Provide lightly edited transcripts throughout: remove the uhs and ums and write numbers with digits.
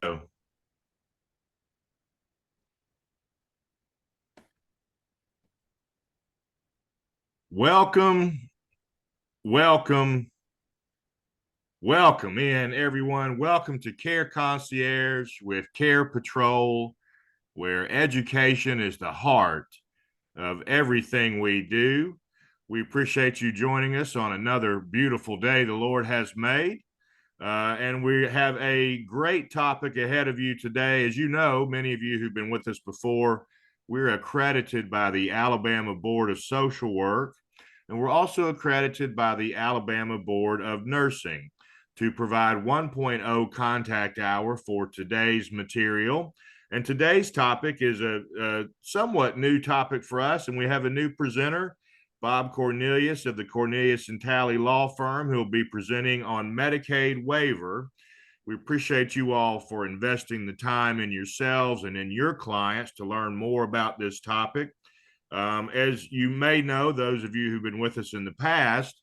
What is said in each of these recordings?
So, welcome, welcome, welcome in, everyone. Welcome to Care Concierge with Care Patrol, where education is the heart of everything we do. We appreciate you joining us on another beautiful day the Lord has made. And we have a great topic ahead of you today. As you know, many of you who've been with us before, we're accredited by the Alabama Board of Social Work, and we're also accredited by the Alabama Board of Nursing to provide 1.0 contact hour for today's material. And today's topic is a somewhat new topic for us, and we have a new presenter, Bob Cornelius of the Cornelius and Talley Law Firm, who will be presenting on Medicaid Waiver. We appreciate you all for investing the time in yourselves and in your clients to learn more about this topic. As you may know, those of you who've been with us in the past,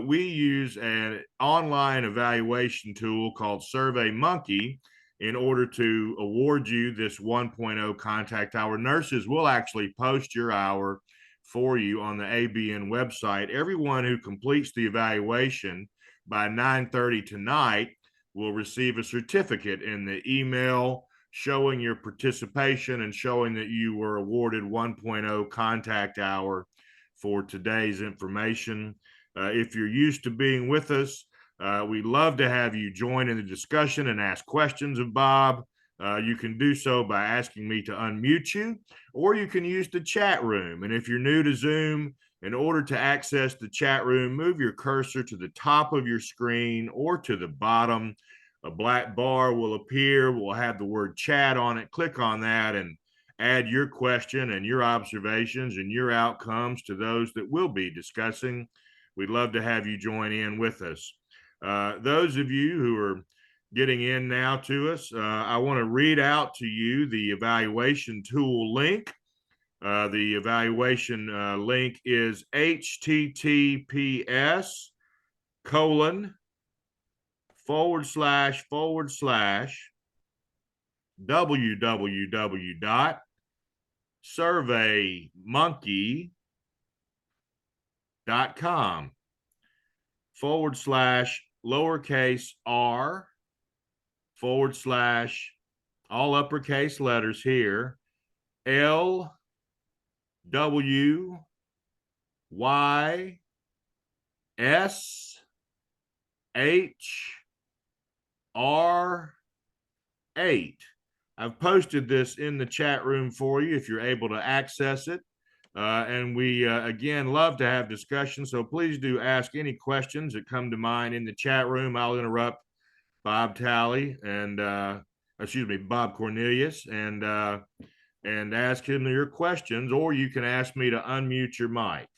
we use an online evaluation tool called SurveyMonkey in order to award you this 1.0 contact hour. Nurses will actually post your hour for you on the ABN website. Everyone who completes the evaluation by 9:30 tonight will receive a certificate in the email showing your participation and showing that you were awarded 1.0 contact hour for today's information. If you're used to being with us, we'd love to have you join in the discussion and ask questions of Bob. You can do so by asking me to unmute you, or you can use the chat room. And if you're new to Zoom, in order to access the chat room, move your cursor to the top of your screen or to the bottom. A black bar will appear. We'll have the word chat on it. Click on that and add your question and your observations and your outcomes to those that we'll be discussing. We'd love to have you join in with us. Those of you who are getting in now to us, I want to read out to you the evaluation tool link. The evaluation link is https://www.surveymonkey.com/r/ all uppercase letters here, LWYSHR8. I've posted this in the chat room for you if you're able to access it. And we, again, love to have discussion. So please do ask any questions that come to mind in the chat room. I'll interrupt Bob Talley and, Bob Cornelius and ask him your questions, or you can ask me to unmute your mic.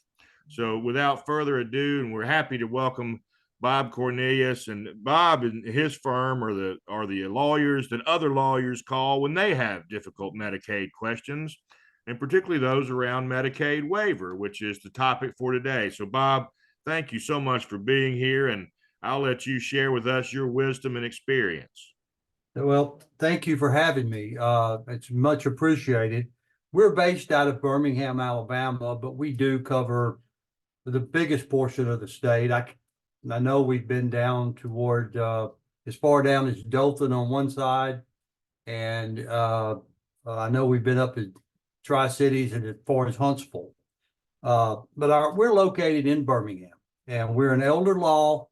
So without further ado, and we're happy to welcome Bob Cornelius. And Bob and his firm are the lawyers that other lawyers call when they have difficult Medicaid questions, and particularly those around Medicaid waiver, which is the topic for today. So Bob, thank you so much for being here, and I'll let you share with us your wisdom and experience. Well, thank you for having me. It's much appreciated. We're based out of Birmingham, Alabama, but we do cover the biggest portion of the state. I know we've been down toward as far down as Dothan on one side, and I know we've been up at Tri-Cities and as far as Huntsville. But we're located in Birmingham, and we're an elder law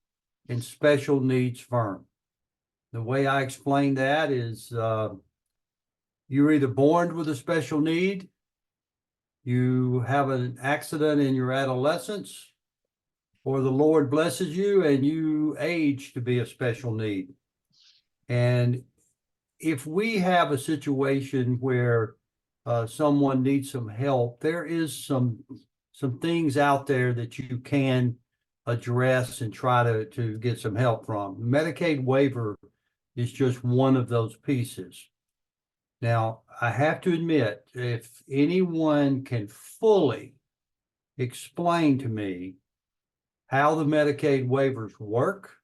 and special needs firm. The way I explain that is you're either born with a special need, you have an accident in your adolescence, or the Lord blesses you and you age to be a special need. And if we have a situation where someone needs some help, there is some things out there that you can address and try to get some help from. Medicaid waiver is just one of those pieces. Now, I have to admit, if anyone can fully explain to me how the Medicaid waivers work,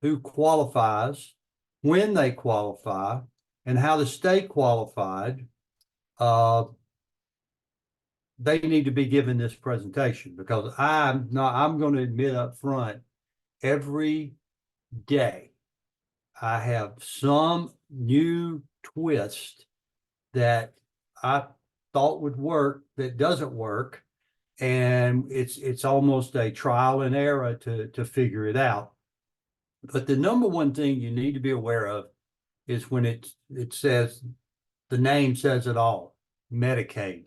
who qualifies, when they qualify, and how to stay qualified, they need to be given this presentation, because I'm going to admit up front, every day I have some new twist that I thought would work that doesn't work. And it's almost a trial and error to figure it out. But the number one thing you need to be aware of is when it says, the name says it all, Medicaid.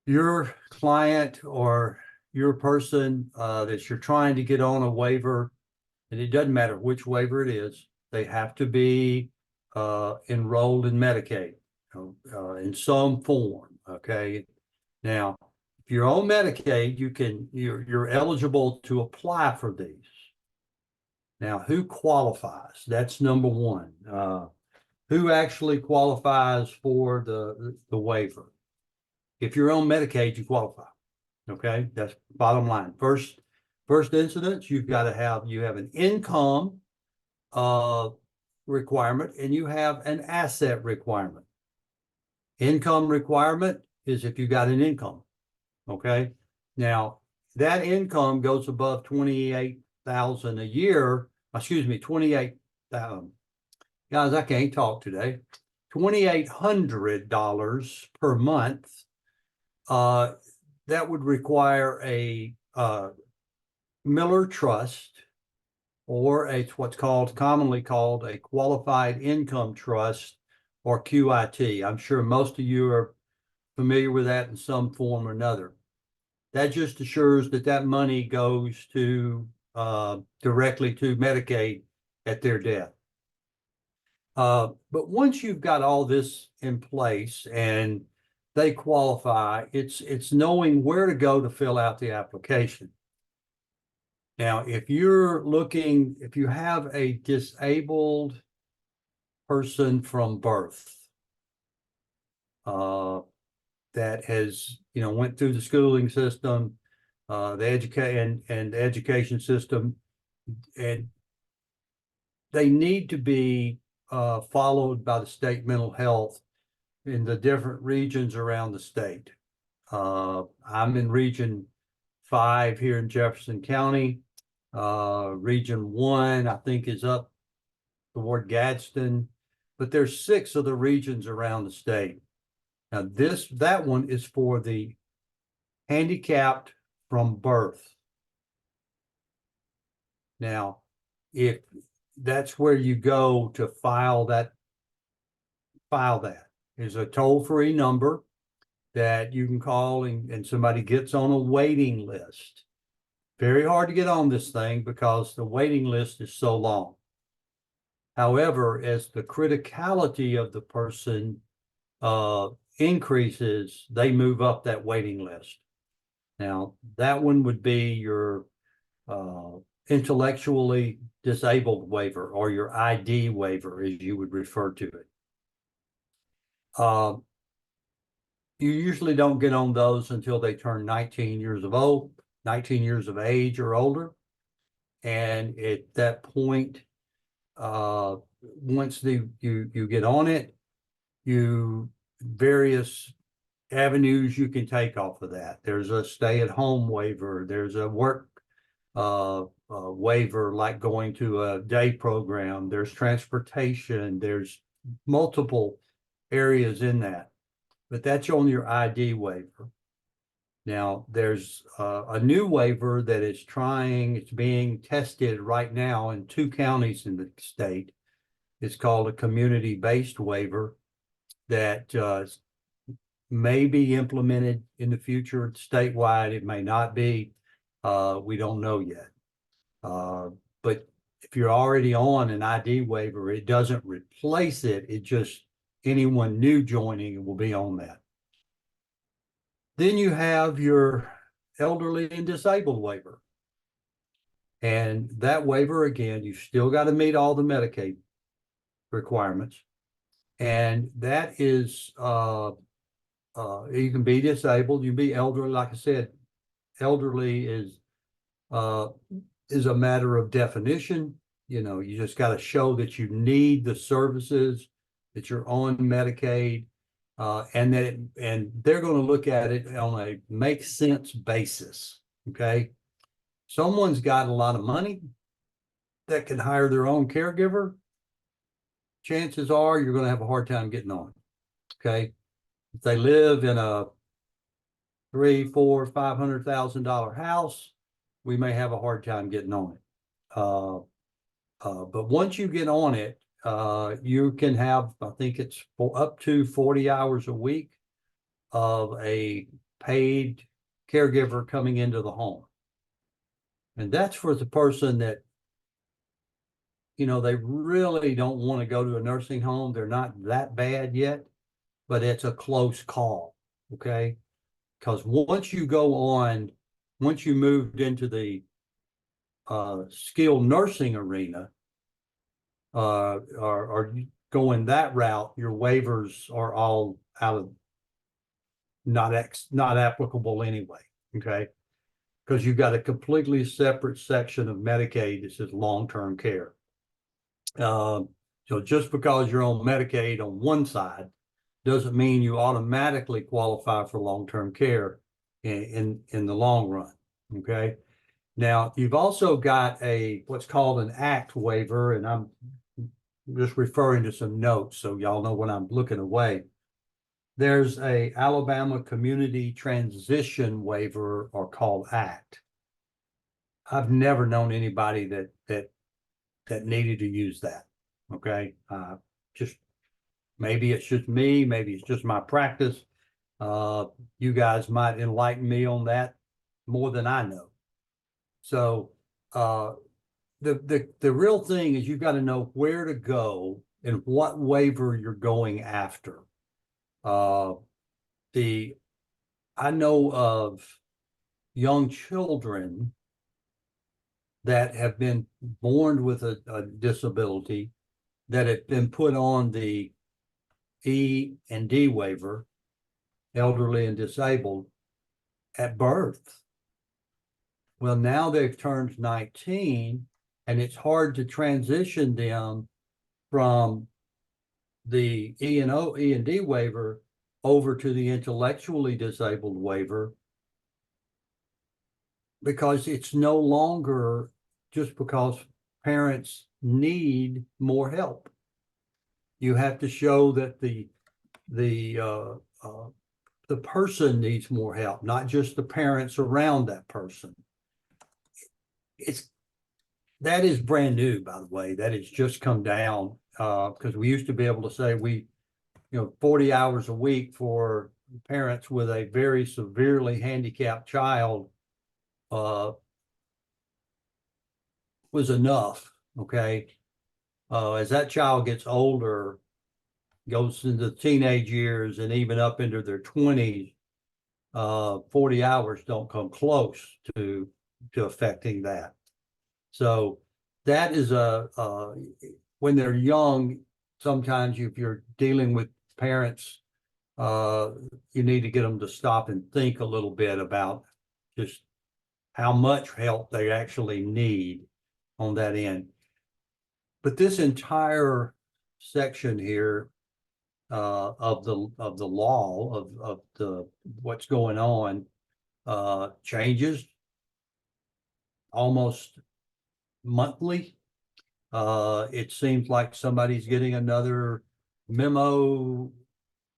Your client or your person that you're trying to get on a waiver, and it doesn't matter which waiver it is, they have to be enrolled in Medicaid in some form. Okay. Now, if you're on Medicaid, you're eligible to apply for these. Now, who qualifies? That's number one. Who actually qualifies for the waiver? If you're on Medicaid, you qualify. Okay, that's bottom line. First incidence, you have an income requirement, and you have an asset requirement. Income requirement is if you got an income. Okay, now that income goes above 28,000 a year. Excuse me, 28,000. Guys, I can't talk today. $2,800 per month. That would require a Miller Trust, or what's commonly called a qualified income trust, or QIT. I'm sure most of you are familiar with that in some form or another. That just assures that money goes to directly to Medicaid at their death. But once you've got all this in place and they qualify, it's knowing where to go to fill out the application. Now, if you have a disabled person from birth that has, went through the schooling system, the education system, and they need to be followed by the state mental health in the different regions around the state. I'm in Region 5 here in Jefferson County. Region 1, I think, is up toward Gadsden, but there's 6 of the regions around the state. Now, that one is for the handicapped from birth. Now, if that's where you go to file that. There's a toll-free number that you can call, and somebody gets on a waiting list. Very hard to get on this thing because the waiting list is so long. However, as the criticality of the person increases, they move up that waiting list. Now, that one would be your intellectually disabled waiver, or your ID waiver, as you would refer to it. You usually don't get on those until they turn 19 years of age or older. And at that point, once you get on it, various avenues you can take off of that. There's a stay-at-home waiver. There's a work waiver, like going to a day program. There's transportation. There's multiple areas in that, but that's on your ID waiver. Now, there's a new waiver that it's being tested right now in 2 counties in the state. It's called a community-based waiver that may be implemented in the future statewide. It may not be. We don't know yet. But if you're already on an ID waiver, it doesn't replace it. It just, anyone new joining will be on that. Then you have your elderly and disabled waiver. And that waiver, again, you still got to meet all the Medicaid requirements. And that is, you can be disabled, you can be elderly. Like I said, elderly is a matter of definition. You just got to show that you need the services, that you're on Medicaid, and they're going to look at it on a make sense basis. Okay. Someone's got a lot of money that can hire their own caregiver. Chances are you're going to have a hard time getting on. Okay. If they live in a $300,000, $400,000, $500,000 house, we may have a hard time getting on it. But once you get on it, you can have, I think it's up to 40 hours a week of a paid caregiver coming into the home. And that's for the person that, they really don't want to go to a nursing home. They're not that bad yet, but it's a close call. Okay. Because once you moved into the skilled nursing arena, or going that route, your waivers are all out of not applicable anyway. Okay. Because you've got a completely separate section of Medicaid that says long-term care. So just because you're on Medicaid on one side doesn't mean you automatically qualify for long-term care in the long run. Okay. Now you've also got what's called an ACT waiver, and I'm just referring to some notes so y'all know when I'm looking away. There's a Alabama Community Transition Waiver, or called ACT. I've never known anybody that needed to use that. Okay. Just maybe it's just me, maybe it's just my practice. You guys might enlighten me on that more than I know. So the real thing is you've got to know where to go and what waiver you're going after. I know of young children that have been born with a disability that have been put on the E and D waiver, elderly and disabled, at birth. Well, now they've turned 19, and it's hard to transition them from the E and D waiver over to the intellectually disabled waiver, because it's no longer just because parents need more help. You have to show that the person needs more help, not just the parents around that person. That is brand new, by the way. That has just come down, because we used to be able to say 40 hours a week for parents with a very severely handicapped child was enough. Okay. As that child gets older, goes into teenage years and even up into their 20s, 40 hours don't come close to affecting that. So that is when they're young, sometimes if you're dealing with parents, you need to get them to stop and think a little bit about just how much help they actually need on that end. But this entire section here of the law of the what's going on changes almost monthly. It seems like somebody's getting another memo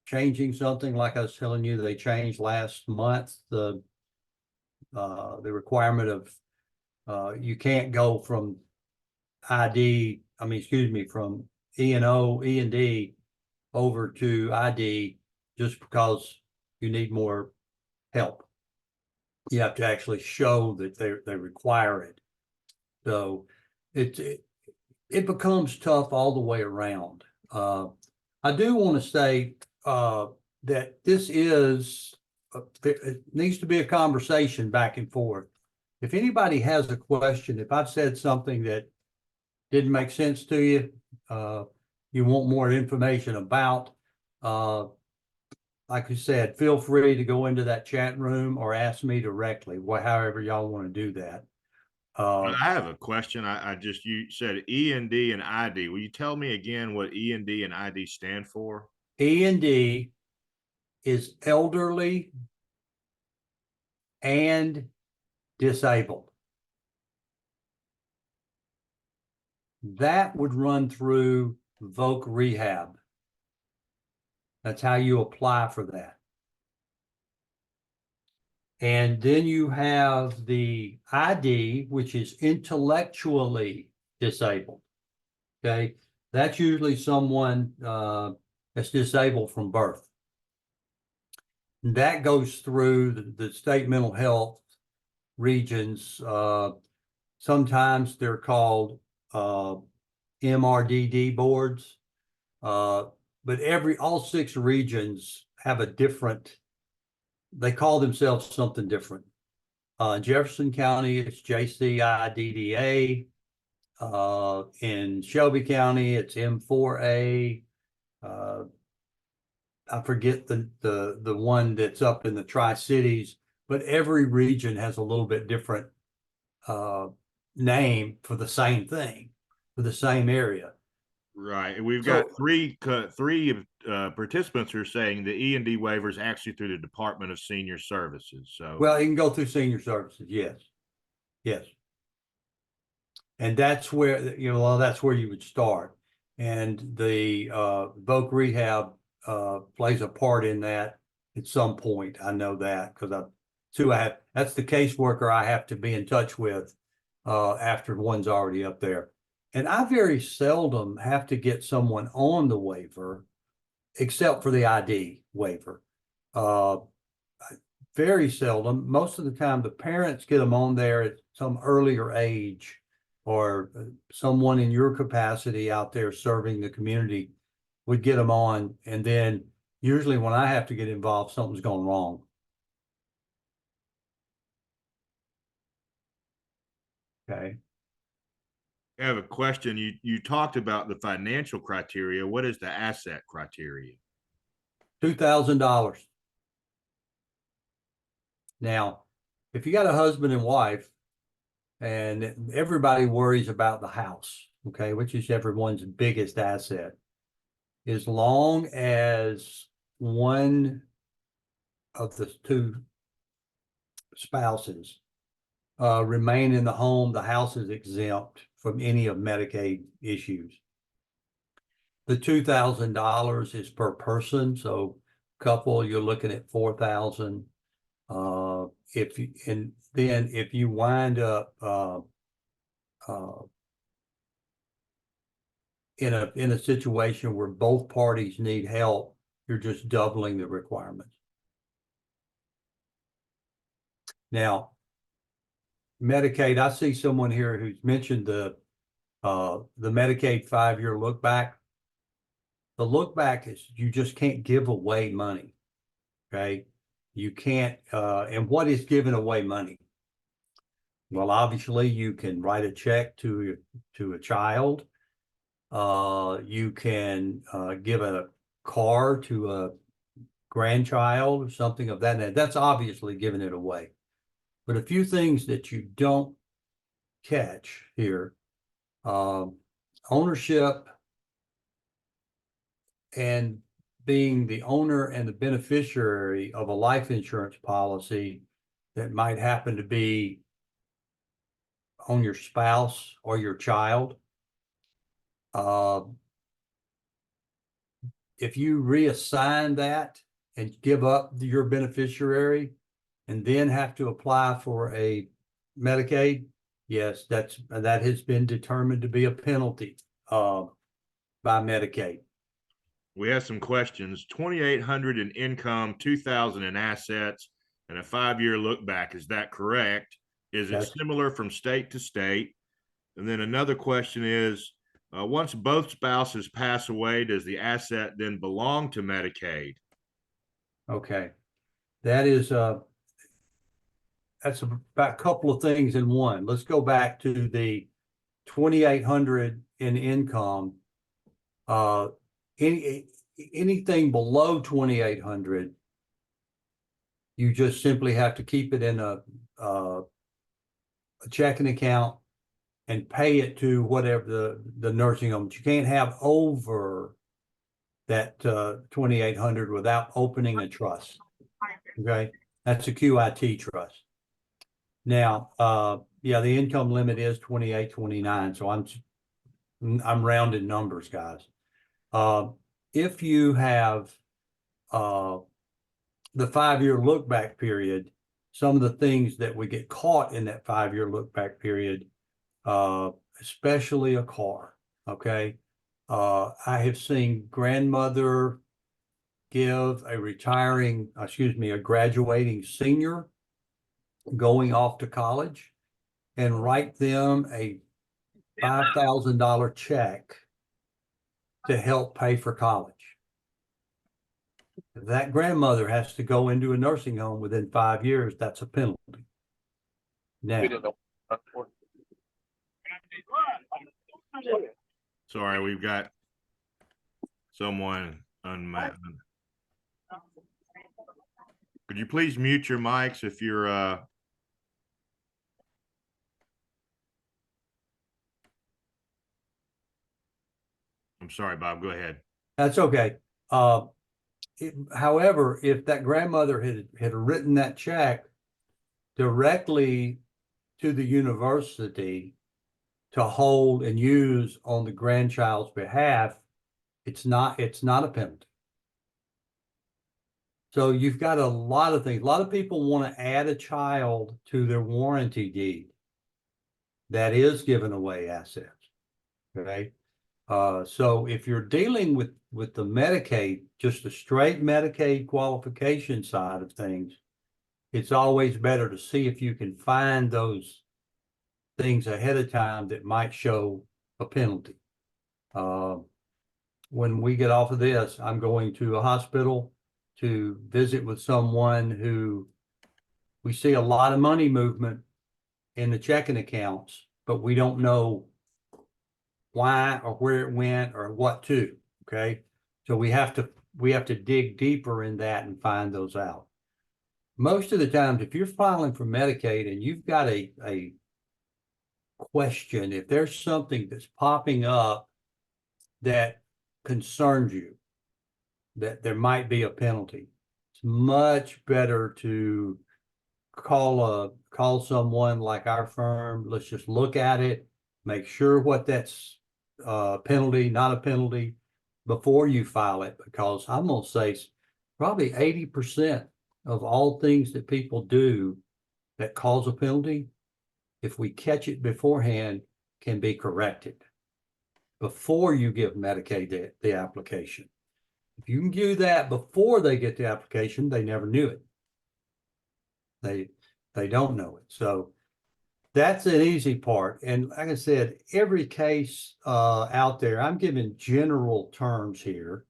changing something. Like I was telling you, they changed last month the requirement of you can't go from from E and D over to ID just because you need more help. You have to actually show that they require it. So it becomes tough all the way around. I do want to say that this it needs to be a conversation back and forth. If anybody has a question, if I've said something that didn't make sense to you, you want more information about, like you said, feel free to go into that chat room or ask me directly, however y'all want to do that. Uh, I have a question. I just, you said E&D and ID. Will you tell me again what E&D and ID stand for? E&D is elderly and disabled. That would run through Voc Rehab. That's how you apply for that. And then you have the ID, which is intellectually disabled. Okay, that's usually someone that's disabled from birth. And that goes through the state mental health regions. Sometimes they're called MRDD boards, but all 6 regions have a different. They call themselves something different. Jefferson County, it's JCIDDA. In Shelby County, it's M4A. I forget the one that's up in the Tri-Cities, but every region has a little bit different name for the same thing, for the same area. Right. And we've So, got three participants who are saying the E&D waiver is actually through the Department of Senior Services. So, well, you can go through senior services. Yes. Yes. And that's where, that's where you would start. And the Voc Rehab plays a part in that at some point. I know that because that's the caseworker I have to be in touch with after one's already up there. And I very seldom have to get someone on the waiver, except for the ID waiver. Very seldom. Most of the time, the parents get them on there at some earlier age, or someone in your capacity out there serving the community would get them on. And then usually when I have to get involved, something's gone wrong. Okay. I have a question. You talked about the financial criteria. What is the asset criteria? $2,000. Now, if you got a husband and wife, and everybody worries about the house, okay, which is everyone's biggest asset, as long as one of the 2 spouses remain in the home, the house is exempt from any of Medicaid issues. The $2,000 is per person, so couple, you're looking at $4,000. If you wind up in a situation where both parties need help, you're just doubling the requirements. Now, Medicaid, I see someone here who's mentioned the Medicaid 5-year look back. The look back is you just can't give away money. Okay. You can't, and what is giving away money? Well, obviously you can write a check to a child. You can give a car to a grandchild or something of that nature. That's obviously giving it away. But a few things that you don't catch here, ownership and being the owner and the beneficiary of a life insurance policy that might happen to be on your spouse or your child. If you reassign that and give up your beneficiary and then have to apply for a Medicaid, yes, that has been determined to be a penalty by Medicaid. We have some questions. 2,800 in income, 2,000 in assets, and a 5-year look back. Is that correct? Is it similar from state to state? And then another question is, once both spouses pass away, does the asset then belong to Medicaid? Okay, that's about a couple of things in one. Let's go back to the 2,800 in income. Anything below 2,800, you just simply have to keep it in a a checking account and pay it to whatever the nursing home. But you can't have over that 2,800 without opening a trust. Okay, that's a QIT trust. Now, yeah, the income limit is 2829. So I'm rounding numbers, guys. If you have the 5-year look back period, some of the things that we get caught in that 5-year look back period, especially a car. Okay. I have seen grandmother give a graduating senior going off to college and write them a $5,000 check to help pay for college. If that grandmother has to go into a nursing home within 5 years, that's a penalty. Now, Sorry, we've got someone on. Could you please mute your mics if you're I'm sorry, Bob, go ahead. that's okay. However, if that grandmother had written that check directly to the university to hold and use on the grandchild's behalf, it's not a penalty. So you've got a lot of things. A lot of people want to add a child to their warranty deed. That is giving away assets. Okay. So if you're dealing with the Medicaid, just the straight Medicaid qualification side of things, it's always better to see if you can find those things ahead of time that might show a penalty. When we get off of this, I'm going to a hospital to visit with someone who we see a lot of money movement in the checking accounts, but we don't know why or where it went or what to. Okay. So we have to dig deeper in that and find those out. Most of the times, if you're filing for Medicaid and you've got a question, if there's something that's popping up that concerns you, that there might be a penalty, it's much better to call someone like our firm. Let's just look at it, make sure what that's penalty, not a penalty, before you file it, because I'm going to say probably 80% of all things that people do that cause a penalty, if we catch it beforehand, can be corrected before you give Medicaid the application. If you can do that before they get the application, they never knew it. They don't know it. So that's an easy part. And like I said, every case out there, I'm giving general terms here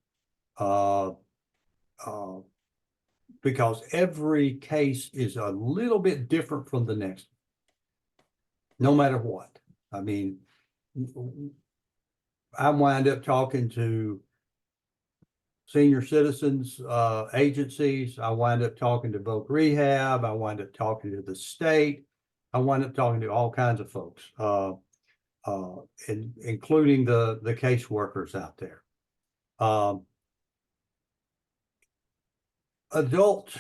because every case is a little bit different from the next, no matter what. I mean, I wind up talking to senior citizens agencies. I wind up talking to Voc Rehab. I wind up talking to the state. I wind up talking to all kinds of folks, including the caseworkers out there. Adult.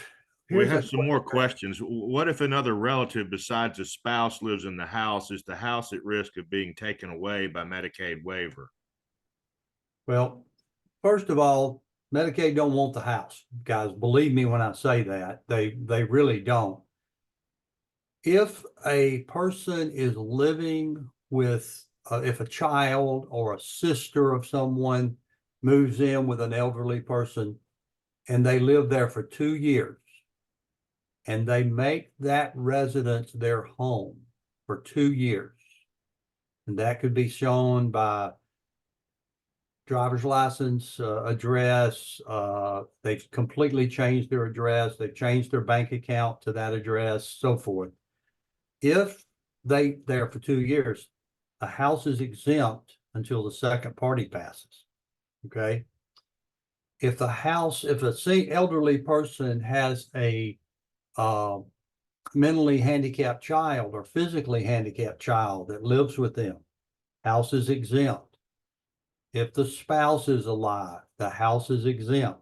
We have some more questions. What if another relative besides a spouse lives in the house? Is the house at risk of being taken away by Medicaid waiver? Well, first of all, Medicaid don't want the house, guys. Believe me when I say that. They really don't. If a person is living with, if a child or a sister of someone moves in with an elderly person and they live there for 2 years and they make that residence their home for 2 years, and that could be shown by driver's license, address, they've completely changed their address, they've changed their bank account to that address, so forth. If they're there for 2 years, the house is exempt until the second party passes. Okay. If a elderly person has a mentally handicapped child or physically handicapped child that lives with them, house is exempt. If the spouse is alive, the house is exempt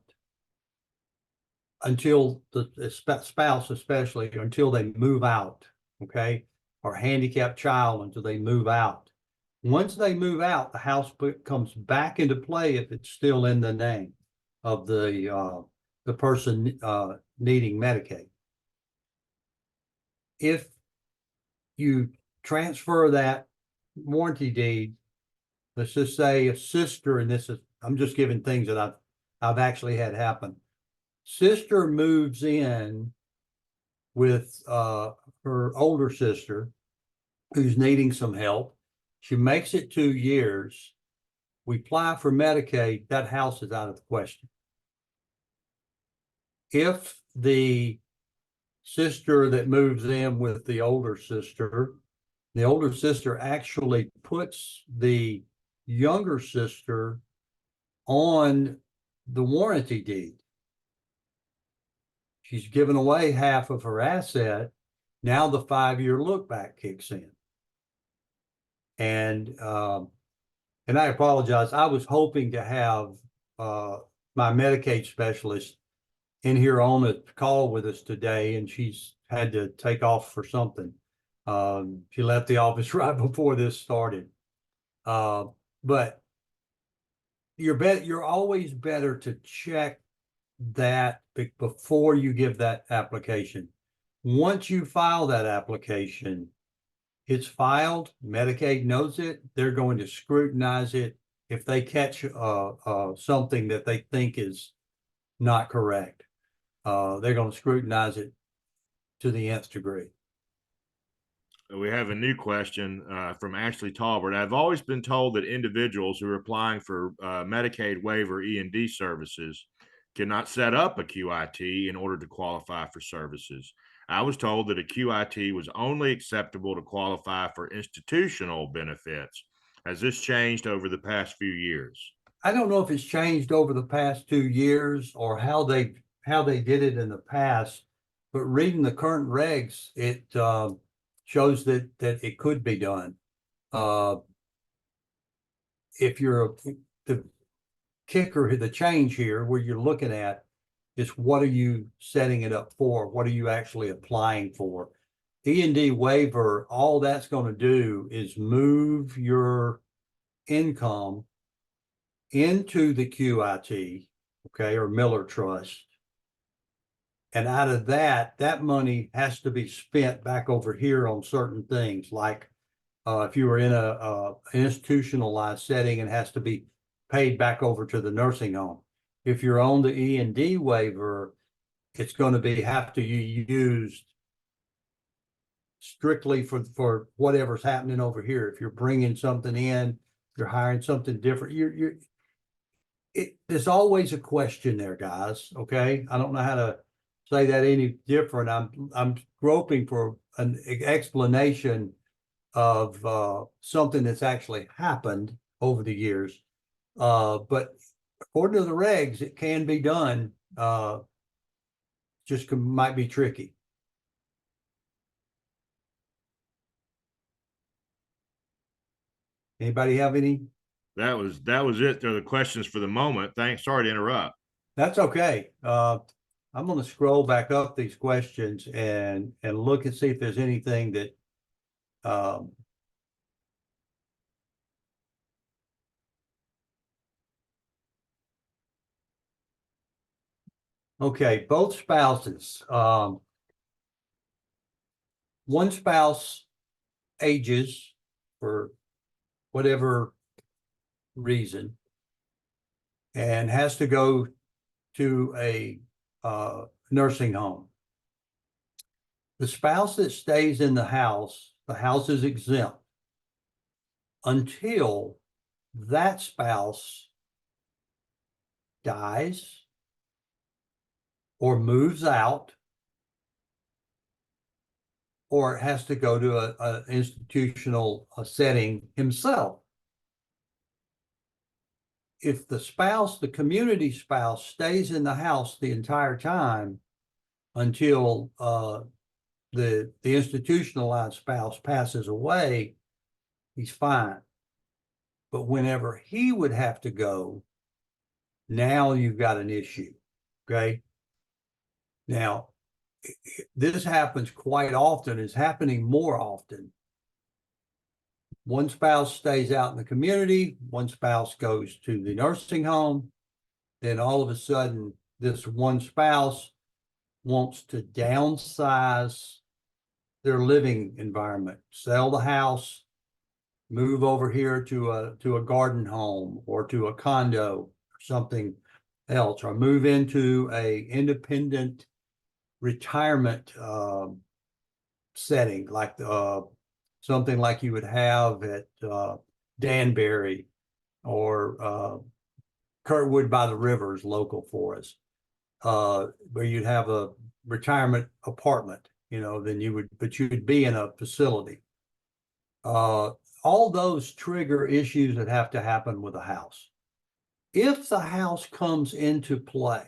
until the spouse, especially until they move out, okay? Or handicapped child until they move out. Once they move out, the house comes back into play if it's still in the name of the person needing Medicaid. If you transfer that warranty deed, let's just say a sister, and this is, I'm just giving things that I've actually had happen. Sister moves in with her older sister who's needing some help. She makes it 2 years. We apply for Medicaid, that house is out of the question. If the sister that moves in with the older sister actually puts the younger sister on the warranty deed. She's given away half of her asset. Now the 5-year look back kicks in. And I apologize. I was hoping to have my Medicaid specialist in here on a call with us today, and she's had to take off for something. She left the office right before this started. But you're always better to check that before you give that application. Once you file that application, it's filed, Medicaid knows it, they're going to scrutinize it. If they catch something that they think is not correct, they're going to scrutinize it to the nth degree. We have a new question from Ashley Talbert. I've always been told that individuals who are applying for Medicaid Waiver E&D services cannot set up a QIT in order to qualify for services. I was told that a QIT was only acceptable to qualify for institutional benefits. Has this changed over the past few years? I don't know if it's changed over the past 2 years or how they did it in the past, but reading the current regs, it shows that it could be done. If you're the kicker, the change here, where you're looking at is what are you setting it up for? What are you actually applying for? E&D waiver, all that's going to do is move your income into the QIT, okay, or Miller Trust. And out of that money has to be spent back over here on certain things, like if you were in a institutionalized setting, it has to be paid back over to the nursing home. If you're on the E&D waiver, it's going to have to be used strictly for whatever's happening over here. If you're bringing something in, you're hiring something different. There's always a question there, guys. Okay, I don't know how to say that any different. I'm groping for an explanation of something that's actually happened over the years. But according to the regs, it can be done. Just might be tricky. Anybody have any? That was it. They're the questions for the moment. Thanks. Sorry to interrupt. That's okay. I'm going to scroll back up these questions and look and see if there's anything that okay, both spouses. One spouse ages for whatever reason and has to go to a nursing home. The spouse that stays in the house is exempt until that spouse dies or moves out or has to go to an institutional setting himself. If the community spouse stays in the house the entire time until the institutionalized spouse passes away, he's fine. But whenever he would have to go, now you've got an issue. Okay. Now, this happens quite often, is happening more often. One spouse stays out in the community, one spouse goes to the nursing home. Then all of a sudden, this one spouse wants to downsize their living environment, sell the house, move over here to a garden home or to a condo or something else, or move into a independent retirement setting, like something like you would have at Danbury or Kurtwood by the River is local for us, where you'd have a retirement apartment, then you'd be in a facility. All those trigger issues that have to happen with a house. If the house comes into play,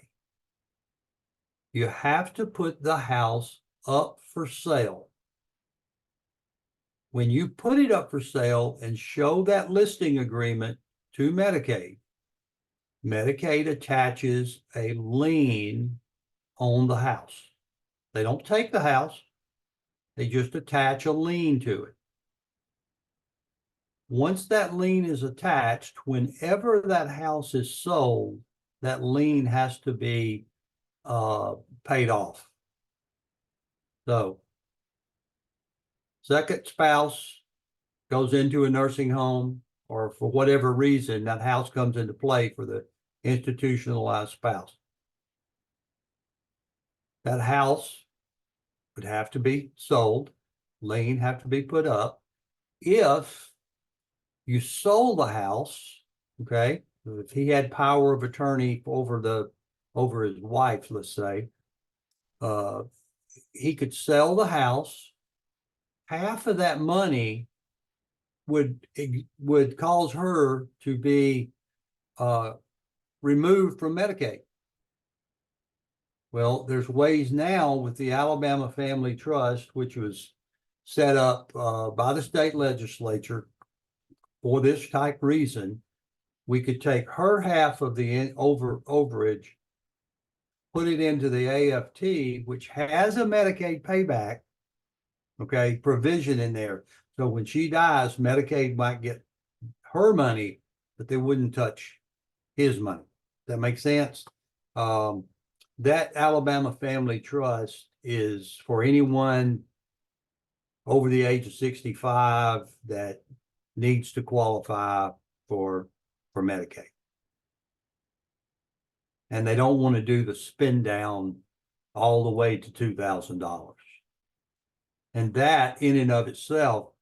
you have to put the house up for sale. When you put it up for sale and show that listing agreement to Medicaid, Medicaid attaches a lien on the house. They don't take the house, they just attach a lien to it. Once that lien is attached, whenever that house is sold, that lien has to be paid off. So, second spouse goes into a nursing home, or for whatever reason, that house comes into play for the institutionalized spouse. That house would have to be sold, lien have to be put up. If you sold the house, okay, if he had power of attorney over his wife, let's say, he could sell the house. Half of that money would cause her to be removed from Medicaid. Well, there's ways now with the Alabama Family Trust, which was set up by the state legislature for this type reason. We could take her half of the overage, put it into the AFT, which has a Medicaid payback, okay, provision in there. So when she dies, Medicaid might get her money, but they wouldn't touch his money. That makes sense? That Alabama Family Trust is for anyone over the age of 65 that needs to qualify for Medicaid. And they don't want to do the spin down all the way to $2,000. And that in and of itself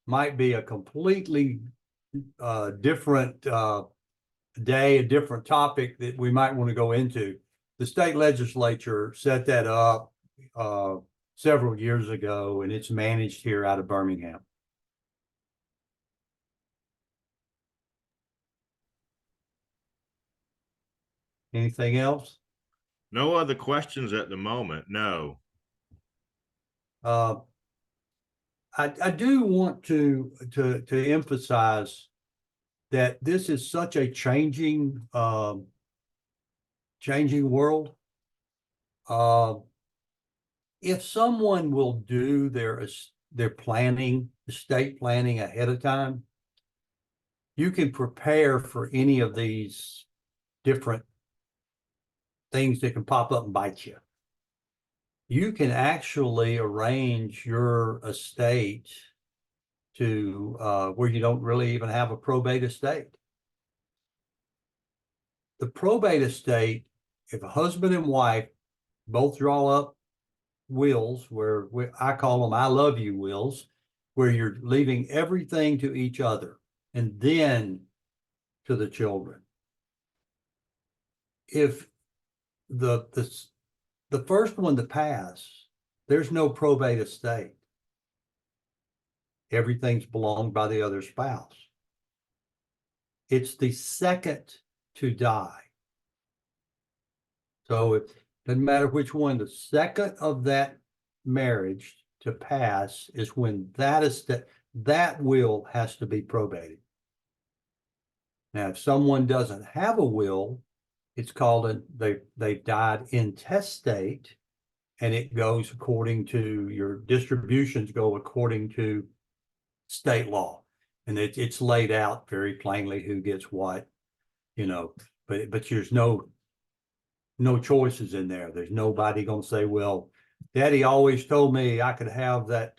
might be a completely different day, a different topic that we might want to go into. The state legislature set that up several years ago, and it's managed here out of Birmingham. Anything else? No other questions at the moment. No. I do want to emphasize that this is such a changing world. If someone will do their planning, estate planning ahead of time, you can prepare for any of these different things that can pop up and bite you. You can actually arrange your estate to where you don't really even have a probate estate. The probate estate, if a husband and wife both draw up wills, where I call them I love you wills, where you're leaving everything to each other and then to the children. If the first one to pass, there's no probate estate. Everything's belonged by the other spouse. It's the second to die. So it doesn't matter which one, the second of that marriage to pass is when that will has to be probated. Now, if someone doesn't have a will, it's called they've died intestate, and it goes according to your distributions go according to state law, and it's laid out very plainly who gets what, but there's no choices in there. There's nobody gonna say, well, Daddy always told me I could have that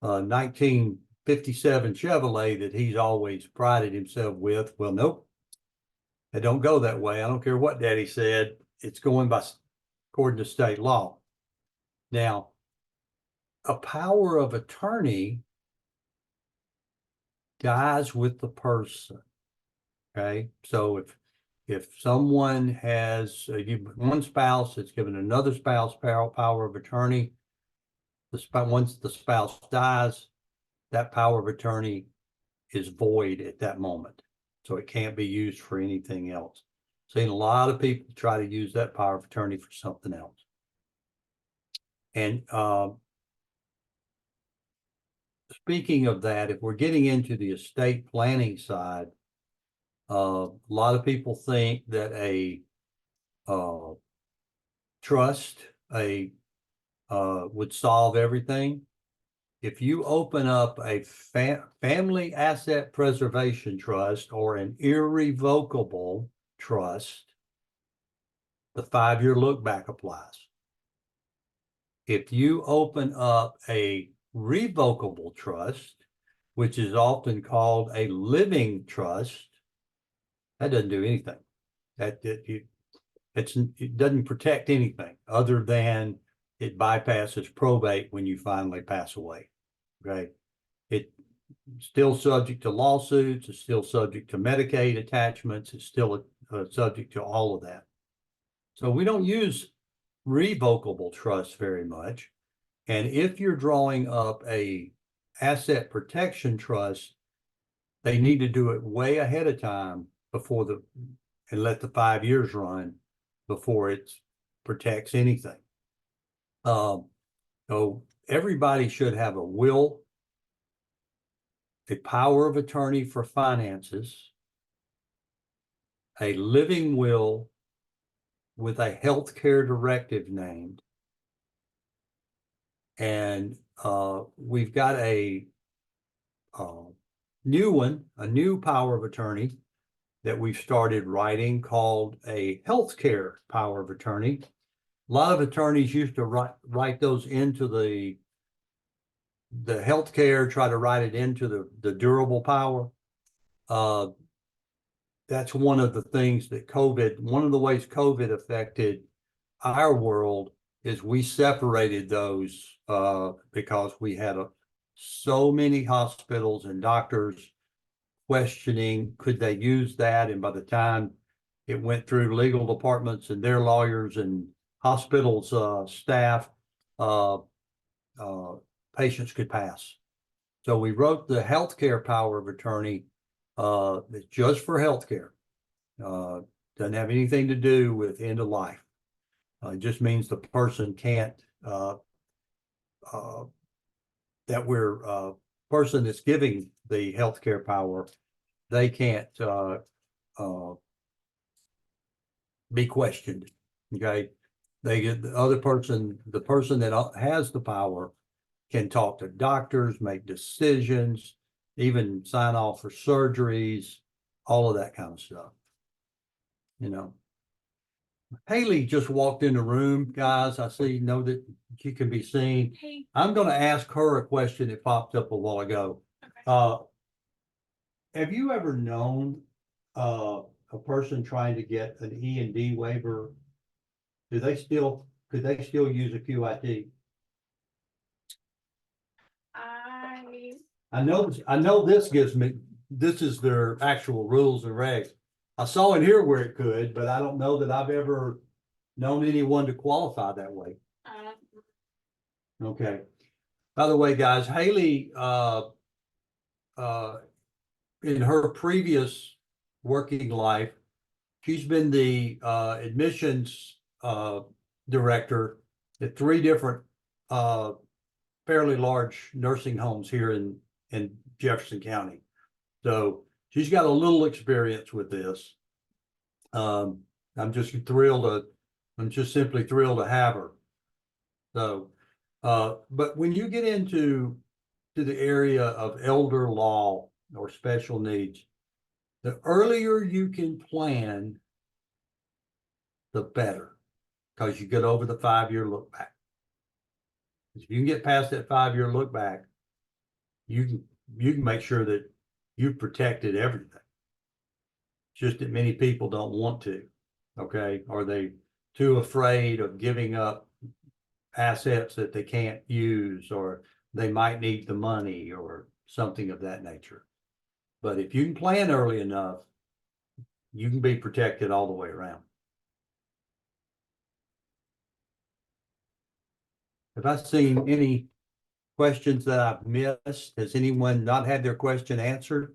1957 Chevrolet that he's always prided himself with. Well, nope, it don't go that way. I don't care what Daddy said. It's going by according to state law. Now, a power of attorney dies with the person. Okay, so if someone has one spouse that's given another spouse power of attorney, once the spouse dies, that power of attorney is void at that moment, so it can't be used for anything else. Seen a lot of people try to use that power of attorney for something else. And speaking of that, if we're getting into the estate planning side, a lot of people think that a trust would solve everything. If you open up a family asset preservation trust or an irrevocable trust, the 5-year look back applies. If you open up a revocable trust, which is often called a living trust, that doesn't do anything. It doesn't protect anything other than it bypasses probate when you finally pass away. Okay, it's still subject to lawsuits. It's still subject to Medicaid attachments. It's still subject to all of that. So we don't use revocable trusts very much. And if you're drawing up a asset protection trust, they need to do it way ahead of time and let the 5 years run before it protects anything. So everybody should have a will, a power of attorney for finances, a living will with a healthcare directive named, and we've got a new power of attorney that we've started writing called a healthcare power of attorney. A lot of attorneys used to write those into the healthcare, try to write it into the durable power. That's one of the things that one of the ways COVID affected our world is we separated those because we had so many hospitals and doctors questioning, could they use that? And by the time it went through legal departments and their lawyers and hospitals staff, patients could pass. So we wrote the healthcare power of attorney that's just for healthcare. Doesn't have anything to do with end of life. It just means the person can't, person that's giving the healthcare power, they can't be questioned. Okay, they get the person that has the power can talk to doctors, make decisions, even sign off for surgeries, all of that kind of stuff. Haley just walked in the room, guys. I know that she can be seen. Hey. I'm going to ask her a question that popped up a while ago. Okay. Have you ever known a person trying to get an E&D waiver? Could they still use a QIT? I know this is their actual rules and regs. I saw in here where it could, but I don't know that I've ever known anyone to qualify that way. Okay. By the way, guys, Haley, in her previous working life, she's been the admissions director at 3 different fairly large nursing homes here in Jefferson County. So she's got a little experience with this. I'm just simply thrilled to have her. So, but when you get into the area of elder law or special needs, the earlier you can plan, the better, because you get over the 5-year look back. If you can get past that 5-year look back, you can make sure that you've protected everything. Just that many people don't want to, okay? Are they too afraid of giving up assets that they can't use, or they might need the money or something of that nature? But if you can plan early enough, you can be protected all the way around. Have I seen any questions that I've missed? Has anyone not had their question answered?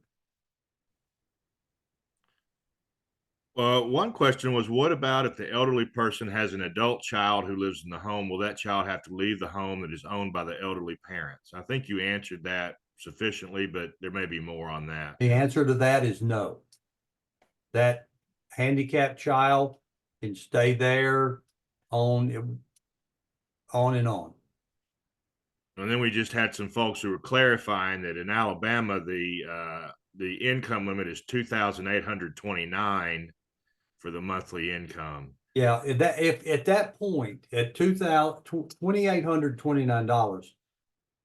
Well, one question was, what about if the elderly person has an adult child who lives in the home? Will that child have to leave the home that is owned by the elderly parents? I think you answered that sufficiently, but there may be more on that. The answer to that is no. That handicapped child can stay there on and on. And then we just had some folks who were clarifying that in Alabama, the income limit is $2,829 for the monthly income. Yeah, if at that point at $2,829,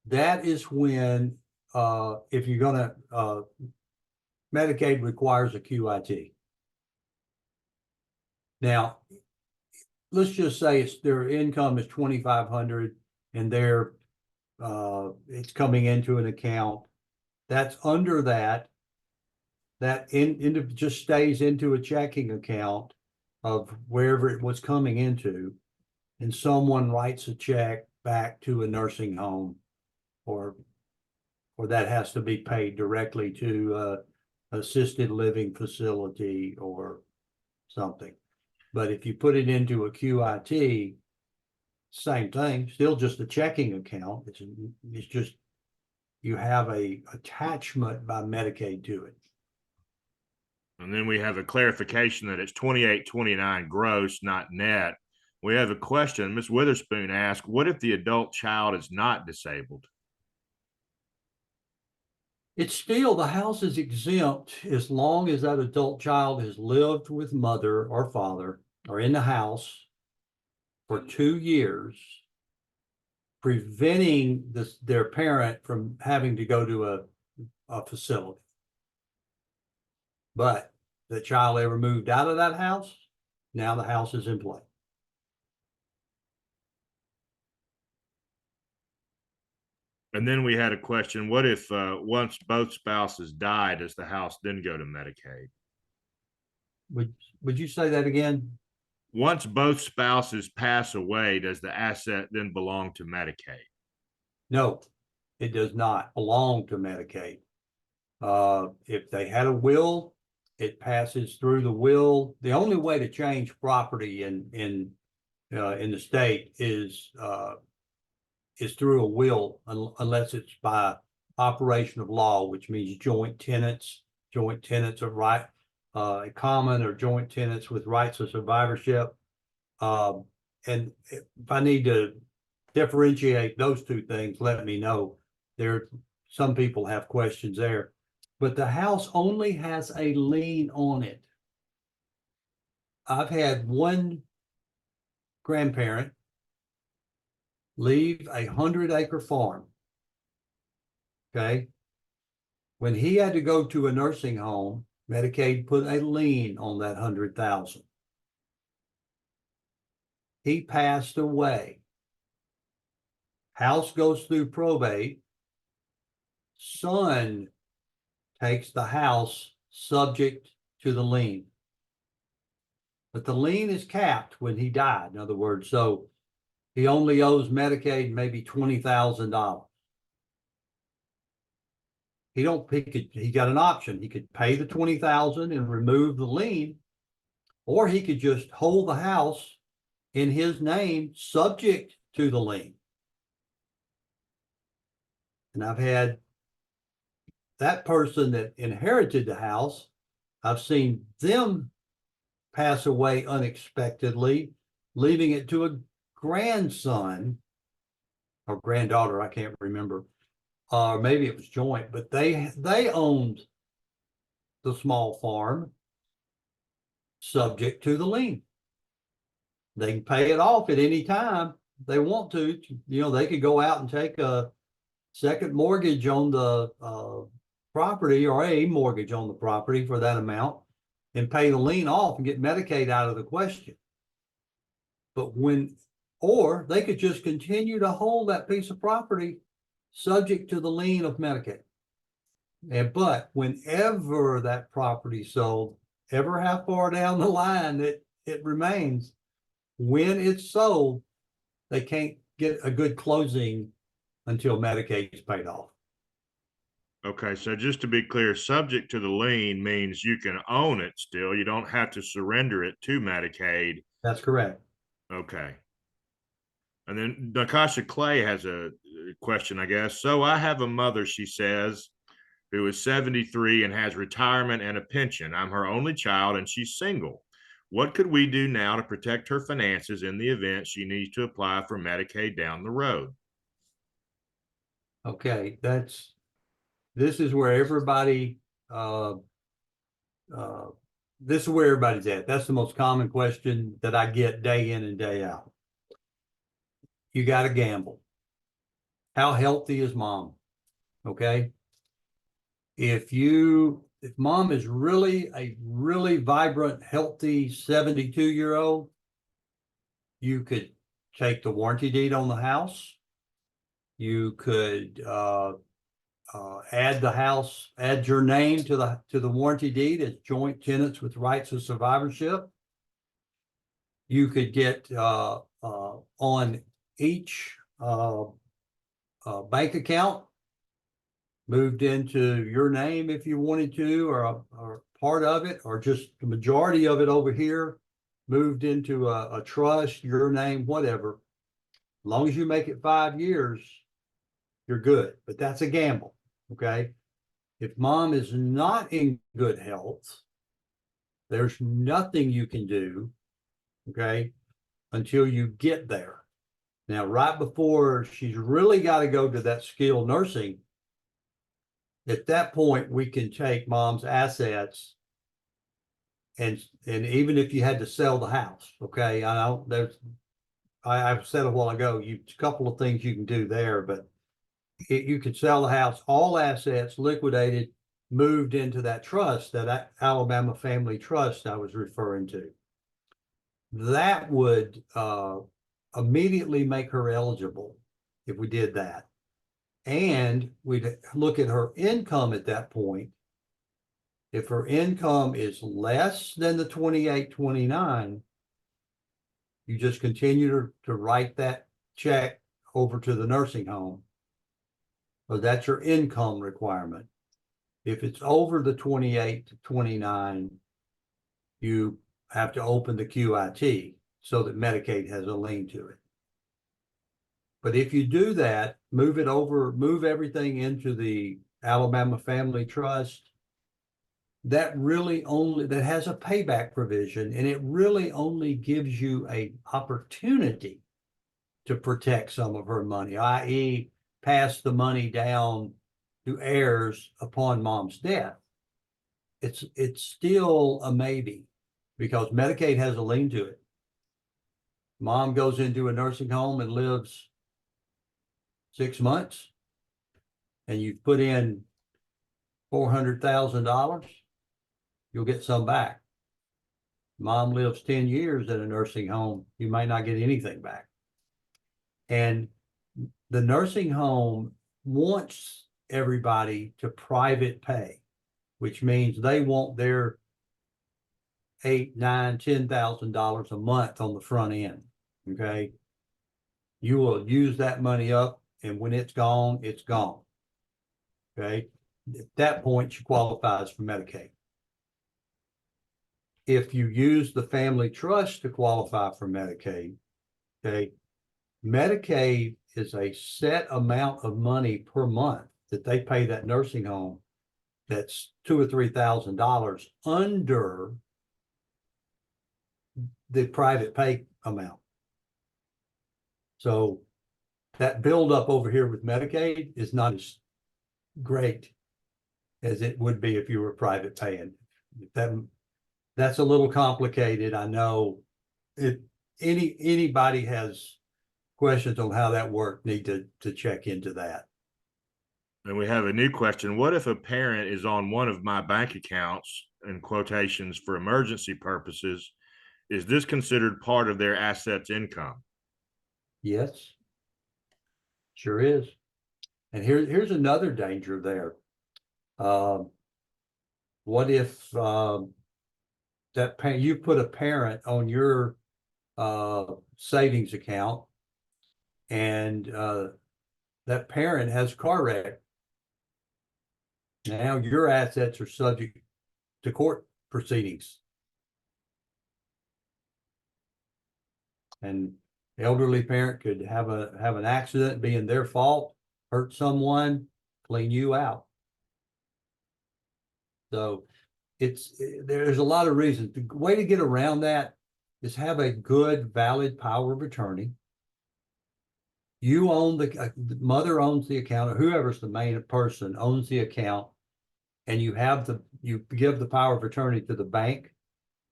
that is when if you're gonna Medicaid requires a QIT. Now, let's just say their income is $2,500 and it's coming into an account that's under that just stays into a checking account of wherever it was coming into, and someone writes a check back to a nursing home, or that has to be paid directly to assisted living facility or something. But if you put it into a QIT, same thing, still just a checking account. It's just you have a attachment by Medicaid to it. And then we have a clarification that it's $2,829 gross, not net. We have a question. Ms. Witherspoon asked, what if the adult child is not disabled? It's still, the house is exempt as long as that adult child has lived with mother or father or in the house for 2 years, preventing their parent from having to go to a facility. But the child ever moved out of that house, now the house is in play. And then we had a question, what if once both spouses die, does the house then go to Medicaid? Would you say that again? Once both spouses pass away, does the asset then belong to Medicaid? No, it does not belong to Medicaid. If they had a will, it passes through the will. The only way to change property in the state is through a will, unless it's by operation of law, which means joint tenants of right, common or joint tenants with rights of survivorship. And if I need to differentiate those two things, let me know. Some people have questions there, but the house only has a lien on it. I've had one grandparent leave a 100-acre farm. Okay. When he had to go to a nursing home, Medicaid put a lien on that $100,000. He passed away. House goes through probate. Son takes the house subject to the lien. But the lien is capped when he died, in other words, so he only owes Medicaid maybe $20,000. He got an option. He could pay the $20,000 and remove the lien, or he could just hold the house in his name subject to the lien. And I've had that person that inherited the house, I've seen them pass away unexpectedly, leaving it to a grandson or granddaughter, I can't remember. Or maybe it was joint, but they owned the small farm subject to the lien. They can pay it off at any time they want to. They could go out and take a second mortgage on the property, or a mortgage on the property for that amount, and pay the lien off and get Medicaid out of the question. But or they could just continue to hold that piece of property subject to the lien of Medicaid. But whenever that property sold, ever how far down the line it remains, when it's sold, they can't get a good closing until Medicaid is paid off. Okay, so just to be clear, subject to the lien means you can own it still. You don't have to surrender it to Medicaid. That's correct. Okay. And then Nakasha Clay has a question, I guess. So I have a mother, she says, who is 73 and has retirement and a pension. I'm her only child and she's single. What could we do now to protect her finances in the event she needs to apply for Medicaid down the road? Okay, this is where everybody this is where everybody's at. That's the most common question that I get day in and day out. You got to gamble. How healthy is mom? Okay. If mom is really a really vibrant, healthy 72-year-old, you could take the warranty deed on the house. You could add your name to the warranty deed as joint tenants with rights of survivorship. You could get on each bank account moved into your name if you wanted to, or part of it, or just the majority of it over here moved into a trust, your name, whatever. As long as you make it 5 years, you're good. But that's a gamble. Okay. If mom is not in good health, there's nothing you can do, okay, until you get there. Now, right before she's really got to go to that skilled nursing, at that point, we can take mom's assets, and even if you had to sell the house, okay, I've said a while ago, a couple of things you can do there, but you could sell the house, all assets liquidated, moved into that trust, that Alabama Family Trust I was referring to. That would immediately make her eligible if we did that. And we'd look at her income at that point. If her income is less than the 2829, you just continue to write that check over to the nursing home. So that's your income requirement. If it's over the 28 to 29, you have to open the QIT so that Medicaid has a lien to it. But if you do that, move everything into the Alabama Family Trust, that has a payback provision, and it really only gives you an opportunity to protect some of her money, i.e., pass the money down to heirs upon mom's death. It's still a maybe, because Medicaid has a lien to it. Mom goes into a nursing home and lives 6 months, and you put in $400,000, you'll get some back. Mom lives 10 years in a nursing home, you might not get anything back. And the nursing home wants everybody to private pay, which means they want their $8,000, $9,000, $10,000 a month on the front end. Okay. You will use that money up, and when it's gone, it's gone. Okay. At that point, she qualifies for Medicaid. If you use the family trust to qualify for Medicaid, okay, Medicaid is a set amount of money per month that they pay that nursing home that's $2,000 or $3,000 under the private pay amount. So that buildup over here with Medicaid is not as great as it would be if you were private paying. That's a little complicated. I know anybody has questions on how that worked need to check into that. And we have a new question. What if a parent is on one of my bank accounts, in quotations, for emergency purposes? Is this considered part of their assets income? Yes, sure is. And here's another danger there. What if that you put a parent on your savings account, and that parent has a car wreck? Now your assets are subject to court proceedings. And elderly parent could have an accident, being their fault, hurt someone, clean you out. So there's a lot of reasons. The way to get around that is have a good, valid power of attorney. You own the mother owns the account, or whoever's the main person owns the account, and you give the power of attorney to the bank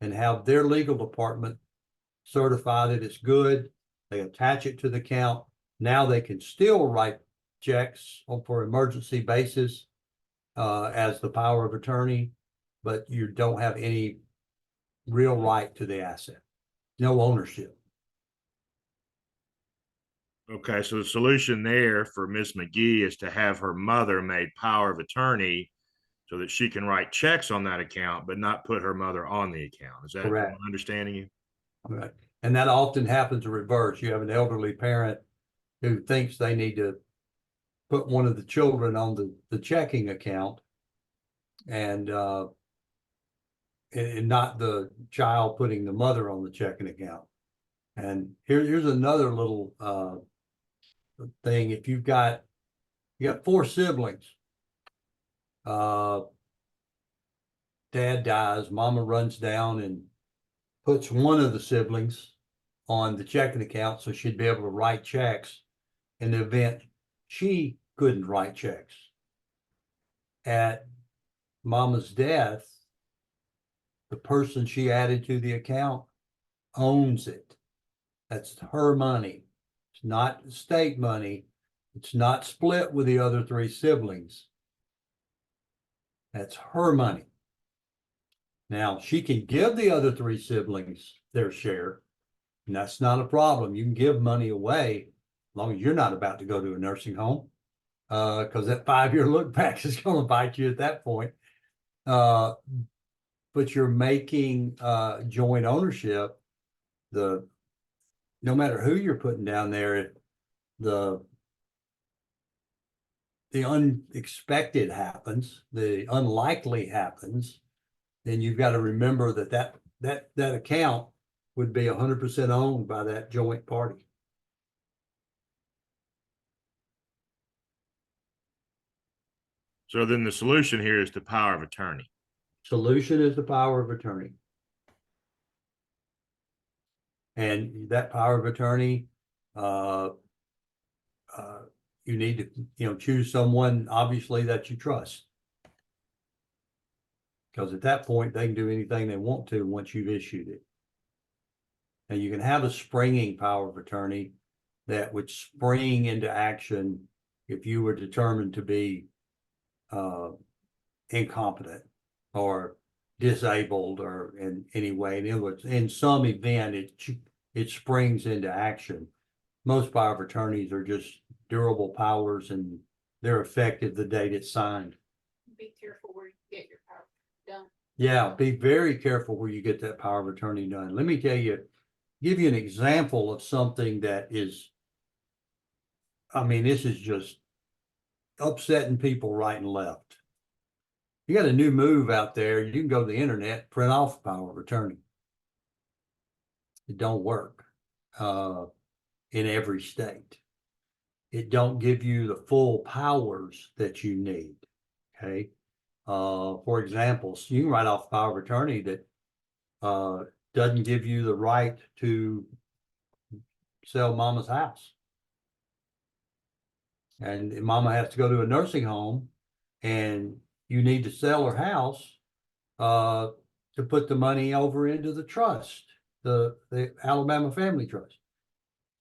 and have their legal department certify that it's good. They attach it to the account. Now they can still write checks for emergency basis as the power of attorney, but you don't have any real right to the asset, no ownership. Okay, so the solution there for Miss McGee is to have her mother made power of attorney so that she can write checks on that account, but not put her mother on the account. Is that correct? I'm understanding you? Right. And that often happens in reverse. You have an elderly parent who thinks they need to put one of the children on the checking account, and not the child putting the mother on the checking account. And here's another little thing. If you got 4 siblings, dad dies, mama runs down and puts one of the siblings on the checking account so she'd be able to write checks in the event she couldn't write checks. At mama's death, the person she added to the account owns it. That's her money. It's not state money. It's not split with the other 3 siblings. That's her money. Now, she can give the other 3 siblings their share, and that's not a problem. You can give money away as long as you're not about to go to a nursing home, because that 5-year look back is going to bite you at that point. But you're making joint ownership. No matter who you're putting down there, the unexpected happens, the unlikely happens, then you've got to remember that account would be 100% owned by that joint party. So then the solution here is the power of attorney. Solution is the power of attorney. And that power of attorney, you need to choose someone, obviously, that you trust. Because at that point, they can do anything they want to once you've issued it. And you can have a springing power of attorney that would spring into action if you were determined to be incompetent or disabled or in any way. In other words, in some event, it springs into action. Most power of attorneys are just durable powers, and they're effective the date it's signed. Be careful where you get your power done. Yeah, be very careful where you get that power of attorney done. Let me give you an example of something that is, this is just upsetting people right and left. You got a new move out there, you can go to the internet, print off power of attorney. It don't work in every state. it don't give you the full powers that you need. Okay. For example, so you can write off power of attorney that doesn't give you the right to sell mama's house. And mama has to go to a nursing home and you need to sell her house to put the money over into the trust, the Alabama Family Trust.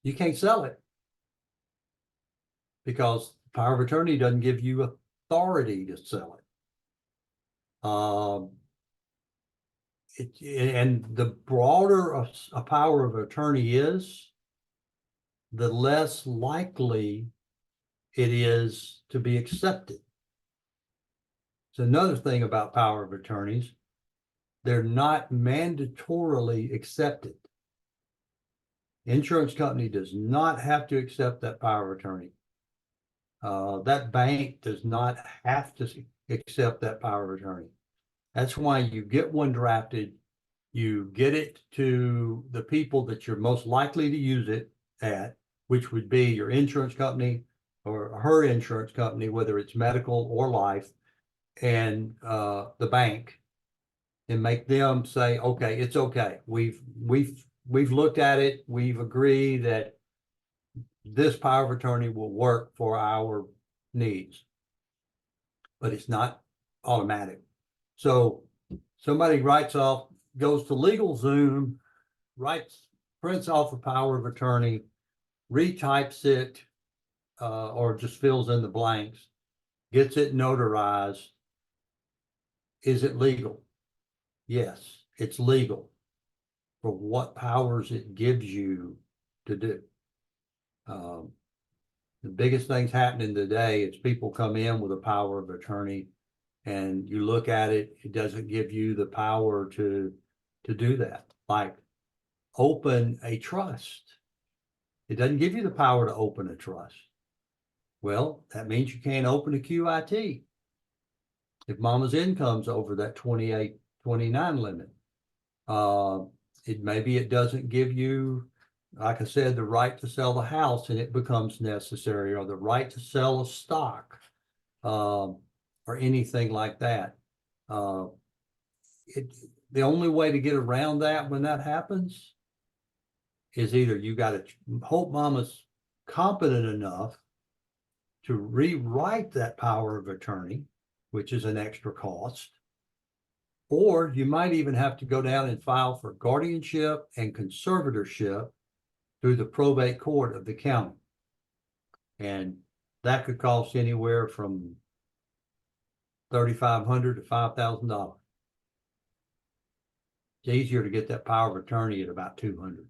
You can't sell it because power of attorney doesn't give you authority to sell it. And the broader a power of attorney is, the less likely it is to be accepted. It's another thing about power of attorneys. They're not mandatorily accepted. Insurance company does not have to accept that power of attorney. That bank does not have to accept that power of attorney. That's why you get one drafted, you get it to the people that you're most likely to use it at, which would be your insurance company or her insurance company, whether it's medical or life, and the bank, and make them say, okay, it's okay. We've looked at it. We've agreed that this power of attorney will work for our needs, but it's not automatic. So somebody goes to LegalZoom, prints off a power of attorney, retypes it, or just fills in the blanks, gets it notarized. Is it legal? Yes, it's legal for what powers it gives you to do. The biggest things happening today is people come in with a power of attorney and you look at it, it doesn't give you the power to do that. Like open a trust. It doesn't give you the power to open a trust. Well, that means you can't open a QIT if mama's income's over that 28, 29 limit. Maybe it doesn't give you, like I said, the right to sell the house and it becomes necessary, or the right to sell a stock, or anything like that. The only way to get around that when that happens is either you got to hope mama's competent enough to rewrite that power of attorney, which is an extra cost, or you might even have to go down and file for guardianship and conservatorship through the probate court of the county. And that could cost anywhere from $3,500 to $5,000. It's easier to get that power of attorney at about $200.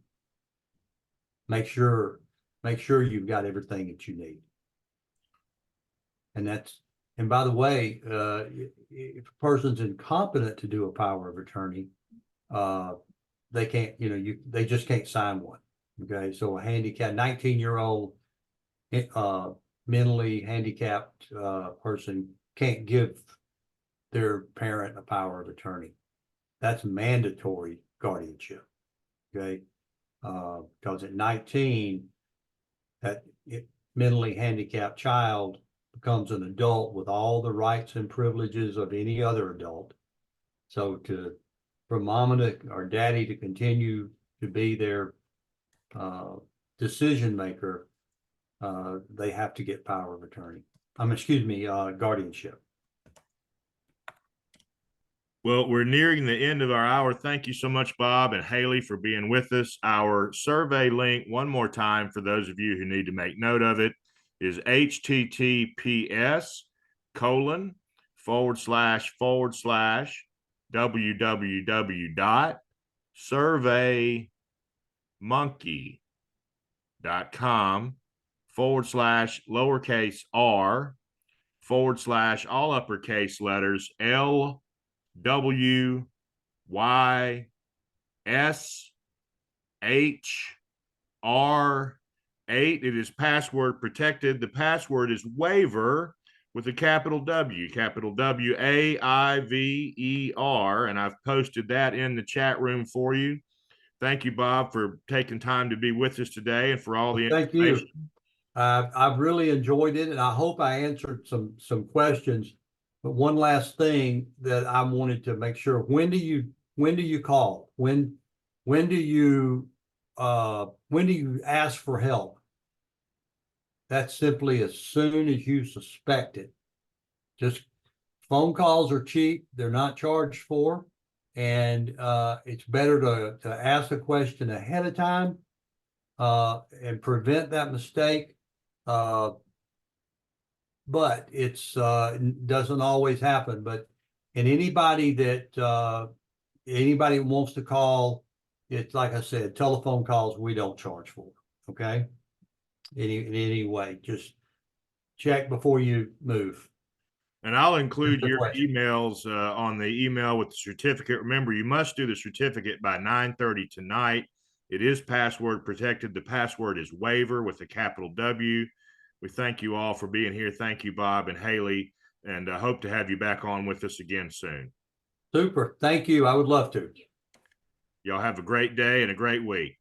Make sure you've got everything that you need. And by the way, if a person's incompetent to do a power of attorney, they can't, they just can't sign one. Okay, so a 19-year-old mentally handicapped person can't give their parent a power of attorney. That's mandatory guardianship. Okay, because at 19, that mentally handicapped child becomes an adult with all the rights and privileges of any other adult. So for mama or daddy to continue to be their decision maker, they have to get power of attorney. Guardianship. Well, we're nearing the end of our hour. Thank you so much, Bob and Haley, for being with us. Our survey link, one more time for those of you who need to make note of it, is https://www.surveymonkey.com/r/ all uppercase letters LWYSHR8. It is password protected. The password is waiver with a capital W, capital WAIVER, and I've posted that in the chat room for you. Thank you, Bob, for taking time to be with us today and for all the Thank information. you. I've really enjoyed it, and I hope I answered some questions. But one last thing that I wanted to make sure, when do you call? When do you ask for help? That's simply as soon as you suspect it. Just phone calls are cheap, they're not charged for, and it's better to ask a question ahead of time and prevent that mistake. But it's doesn't always happen. But and anybody that anybody who wants to call, it's like I said, telephone calls we don't charge for. Okay. In any way, just check before you move. And I'll include Good your question. emails on the email with the certificate. Remember, you must do the certificate by 9:30 tonight. It is password protected. The password is waiver with a capital W. We thank you all for being here. Thank you, Bob and Haley, and I hope to have you back on with us again soon. Super. Thank you. I would love to. Y'all have a great day and a great week.